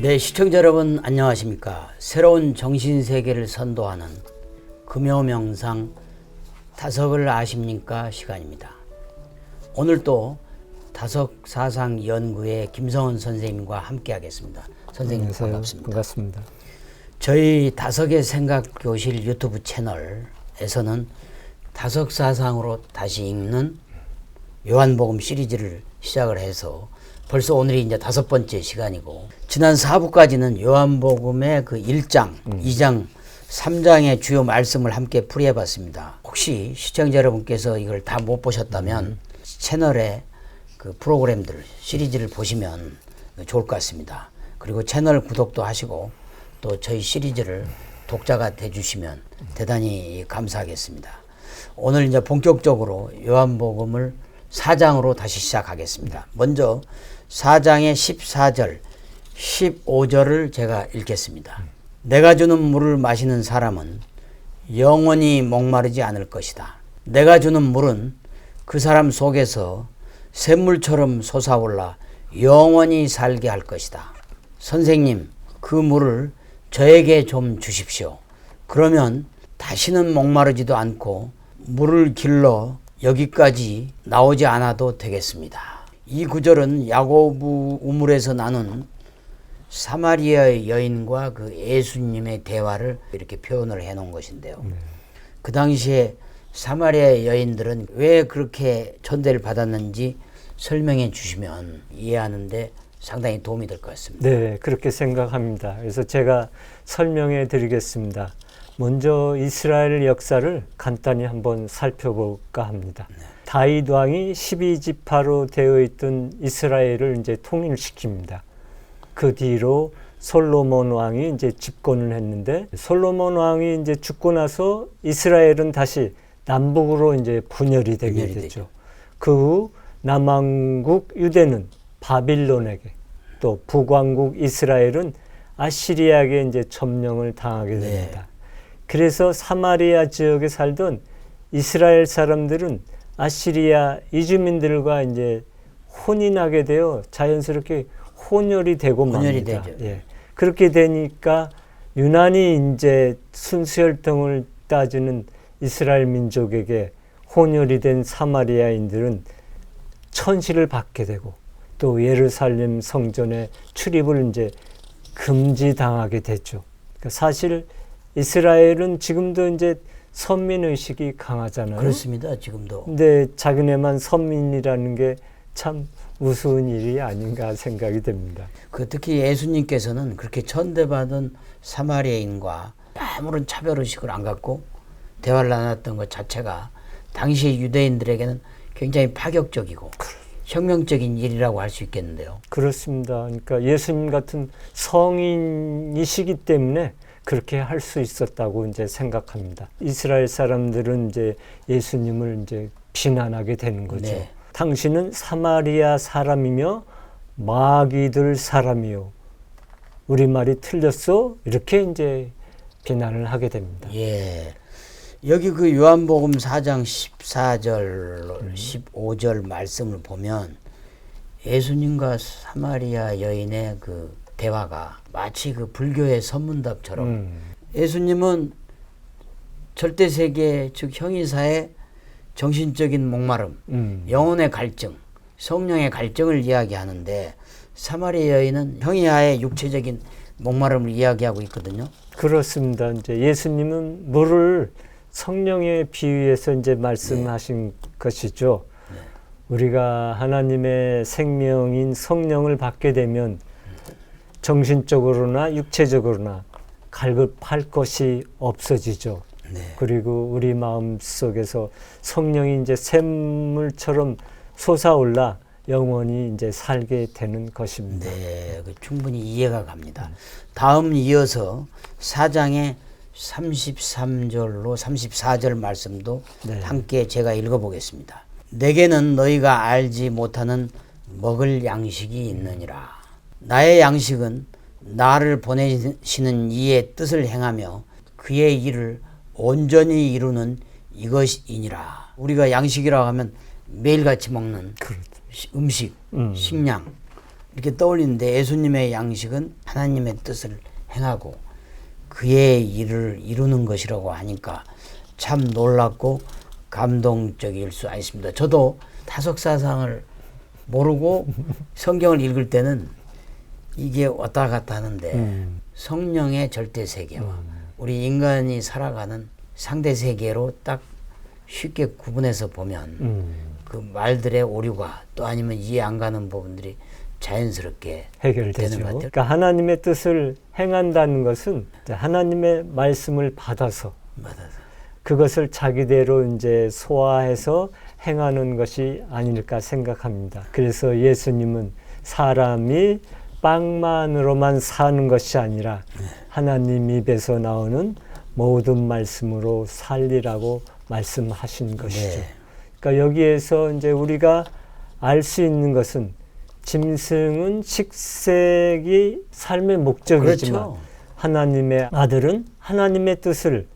네, 시청자 여러분 안녕하십니까. 새로운 정신세계를 선도하는 금요명상 다석을 아십니까 시간입니다. 오늘 또 다석사상연구의 김성원 선생님과 함께 하겠습니다. 선생님 안녕하세요. 반갑습니다. 반갑습니다. 저희 다석의 생각교실 유튜브 채널에서는 다석사상으로 다시 읽는 요한복음 시리즈를 시작을 해서 벌써 오늘이 이제 5번째 시간이고, 지난 4부까지는 요한복음의 그 1장, 2장, 3장의 주요 말씀을 함께 풀이해 봤습니다. 혹시 시청자 여러분께서 이걸 다 못 보셨다면 채널에 그 프로그램들, 시리즈를 보시면 좋을 것 같습니다. 그리고 채널 구독도 하시고 또 저희 시리즈를 독자가 돼주시면 대단히 감사하겠습니다. 오늘 이제 본격적으로 요한복음을 4장으로 다시 시작하겠습니다. 먼저 4장의 14절, 15절을 제가 읽겠습니다. 내가 주는 물을 마시는 사람은 영원히 목마르지 않을 것이다. 내가 주는 물은 그 사람 속에서 샘물처럼 솟아올라 영원히 살게 할 것이다. 선생님, 그 물을 저에게 좀 주십시오. 그러면 다시는 목마르지도 않고 물을 길러 여기까지 나오지 않아도 되겠습니다. 이 구절은 야고보 우물에서 나눈 사마리아 여인과 그 예수님의 대화를 이렇게 표현을 해 놓은 것인데요. 그 당시에 사마리아 여인들은 왜 그렇게 천대를 받았는지 설명해 주시면 이해하는데 상당히 도움이 될 것 같습니다. 네, 그렇게 생각합니다. 그래서 제가 설명해 드리겠습니다. 먼저 이스라엘 역사를 간단히 한번 살펴볼까 합니다. 다윗 왕이 12지파로 되어 있던 이스라엘을 이제 통일시킵니다. 그 뒤로 솔로몬 왕이 이제 집권을 했는데, 솔로몬 왕이 이제 죽고 나서 이스라엘은 다시 남북으로 이제 분열이 되게 됐죠. 그 후 남왕국 유대는 바빌론에게, 또 북왕국 이스라엘은 아시리아에게 이제 점령을 당하게 됩니다. 그래서 사마리아 지역에 살던 이스라엘 사람들은 아시리아 이주민들과 이제 혼인하게 되어 자연스럽게 혼혈이 되고 맙니다. 예. 그렇게 되니까 유난히 이제 순수혈통을 따지는 이스라엘 민족에게 혼혈이 된 사마리아인들은 천시를 받게 되고, 또 예루살렘 성전의 출입을 이제 금지당하게 됐죠. 그러니까 사실 이스라엘은 지금도 이제 선민의식이 강하잖아요. 그렇습니다. 지금도. 근데 자기네만 선민이라는 게 참 우스운 일이 아닌가 생각이 됩니다. 특히 예수님께서는 그렇게 천대받은 사마리아인과 아무런 차별의식을 안 갖고 대화를 나눴던 것 자체가 당시 유대인들에게는 굉장히 파격적이고 혁명적인 일이라고 할 수 있겠는데요. 그렇습니다. 그러니까 예수님 같은 성인이시기 때문에 그렇게 할 수 있었다고 이제 생각합니다. 이스라엘 사람들은 이제 예수님을 이제 비난하게 되는 거죠. 네. 당신은 사마리아 사람이며 마귀들 사람이요, 우리말이 틀렸어? 이렇게 이제 비난을 하게 됩니다. 예. 여기 그 요한복음 4장 14절, 15절 말씀을 보면 예수님과 사마리아 여인의 그 대화가 마치 그 불교의 선문답처럼 예수님은 절대세계, 즉 형이사의 정신적인 목마름, 영혼의 갈증, 성령의 갈증을 이야기하는데, 사마리아 여인은 형이하의 육체적인 목마름을 이야기하고 있거든요. 그렇습니다. 이제 예수님은 물을 성령에 비유해서 이제 말씀하신 것이죠. 우리가 하나님의 생명인 성령을 받게 되면 정신적으로나 육체적으로나 갈급할 것이 없어지죠. 그리고 우리 마음 속에서 성령이 이제 샘물처럼 솟아올라 영원히 이제 살게 되는 것입니다. 네, 충분히 이해가 갑니다. 다음 이어서 4장의 33절로 34절 말씀도 함께 제가 읽어보겠습니다. 내게는 너희가 알지 못하는 먹을 양식이 있느니라. 나의 양식은 나를 보내시는 이의 뜻을 행하며 그의 일을 온전히 이루는 이것이니라. 우리가 양식이라고 하면 매일같이 먹는 음식, 식량 이렇게 떠올리는데, 예수님의 양식은 하나님의 뜻을 행하고 그의 일을 이루는 것이라고 하니까 참 놀랍고 감동적일 수 있습니다. 저도 타석사상을 모르고 성경을 읽을 때는 이게 왔다 갔다 하는데 성령의 절대 세계와 우리 인간이 살아가는 상대 세계로 딱 쉽게 구분해서 보면 그 말들의 오류가 또 아니면 이해 안 가는 부분들이 자연스럽게 해결되죠. 되는 것 같아요. 그러니까 하나님의 뜻을 행한다는 것은 하나님의 말씀을 받아서 그것을 자기대로 이제 소화해서 행하는 것이 아닐까 생각합니다. 그래서 예수님은 사람이 빵만으로만 사는 것이 아니라 하나님 입에서 나오는 모든 말씀으로 살리라고 말씀하신 것이죠. 그러니까 여기에서 이제 우리가 알 수 있는 것은 짐승은 식색이 삶의 목적이지만 그렇죠. 하나님의 아들은 하나님의 뜻을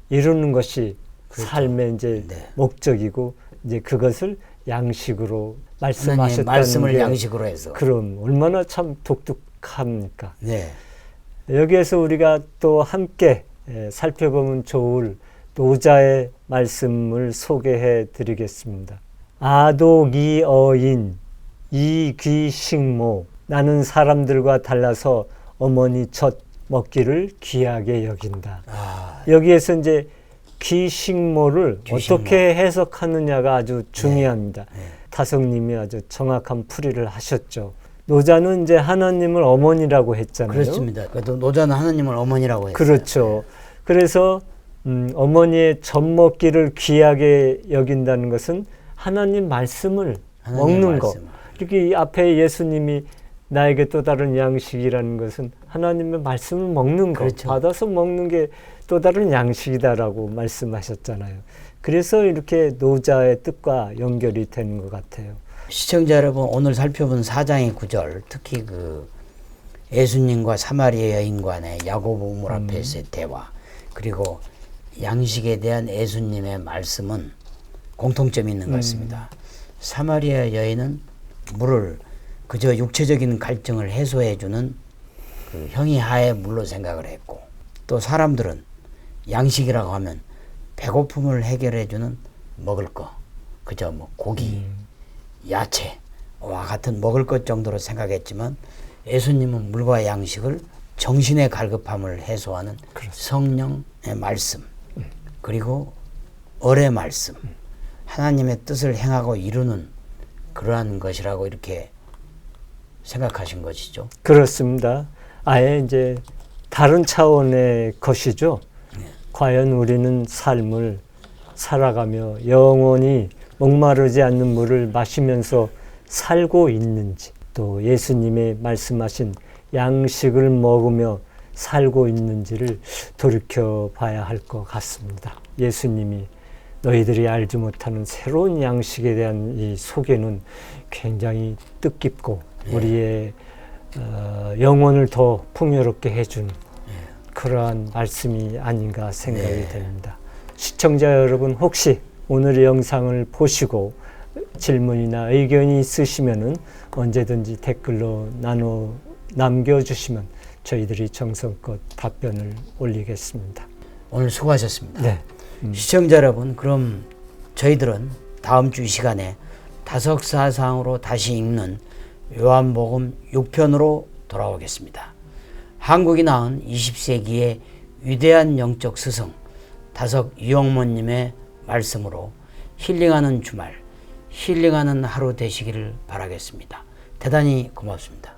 이루는 것이 그렇죠. 삶의 이제 목적이고 이제 그것을 양식으로 하나님의 말씀하셨다는 말씀을 게 양식으로 해서 그럼 얼마나 참 독특합니까? 네. 여기에서 우리가 또 함께 살펴보면 좋을 노자의 말씀을 소개해 드리겠습니다. 아도기어인 이귀식모 나는 사람들과 달라서 어머니 젖 먹기를 귀하게 여긴다. 여기에서 이제 귀식모를 어떻게 해석하느냐가 아주 중요합니다. 다성님이 아주 정확한 풀이를 하셨죠. 노자는 이제 하나님을 어머니라고 했잖아요. 그렇습니다. 그래도 노자는 하나님을 어머니라고 했어요. 그렇죠. 그래서 어머니의 젖 먹기를 귀하게 여긴다는 것은 하나님 말씀을 먹는 것. 이렇게 앞에 예수님이 나에게 또 다른 양식이라는 것은 하나님의 말씀을 먹는 것, 그렇죠. 받아서 먹는 게 또 다른 양식이다라고 말씀하셨잖아요. 그래서 이렇게 노자의 뜻과 연결이 되는 것 같아요. 시청자 여러분, 오늘 살펴본 4장의 9절, 특히 그 예수님과 사마리아 여인 간의 야고보 우물 앞에서의 대화, 그리고 양식에 대한 예수님의 말씀은 공통점이 있는 것 같습니다. 사마리아 여인은 물을 그저 육체적인 갈증을 해소해주는 그 형이하의 물로 생각을 했고, 또 사람들은 양식이라고 하면 배고픔을 해결해주는 먹을 거, 그저 뭐 고기, 야채와 같은 먹을 것 정도로 생각했지만 예수님은 물과 양식을 정신의 갈급함을 해소하는 성령의 말씀, 그리고 얼의 말씀, 하나님의 뜻을 행하고 이루는 그러한 것이라고 이렇게 생각하신 것이죠. 그렇습니다. 아예 이제 다른 차원의 것이죠. 과연 우리는 삶을 살아가며 영원히 목마르지 않는 물을 마시면서 살고 있는지, 또 예수님의 말씀하신 양식을 먹으며 살고 있는지를 돌이켜 봐야 할 것 같습니다. 예수님이 너희들이 알지 못하는 새로운 양식에 대한 이 소개는 굉장히 뜻깊고 우리의 영혼을 더 풍요롭게 해주는 그러한 말씀이 아닌가 생각이 됩니다. 시청자 여러분, 혹시 오늘의 영상을 보시고 질문이나 의견이 있으시면은 언제든지 댓글로 남겨주시면 저희들이 정성껏 답변을 올리겠습니다. 오늘 수고하셨습니다. 네. 시청자 여러분, 그럼 저희들은 다음 주 이 시간에 다석사상으로 다시 읽는 요한복음 6편으로 돌아오겠습니다. 한국이 낳은 20세기의 위대한 영적 스승 다석 유영모님의 말씀으로 힐링하는 주말, 힐링하는 하루 되시기를 바라겠습니다. 대단히 고맙습니다.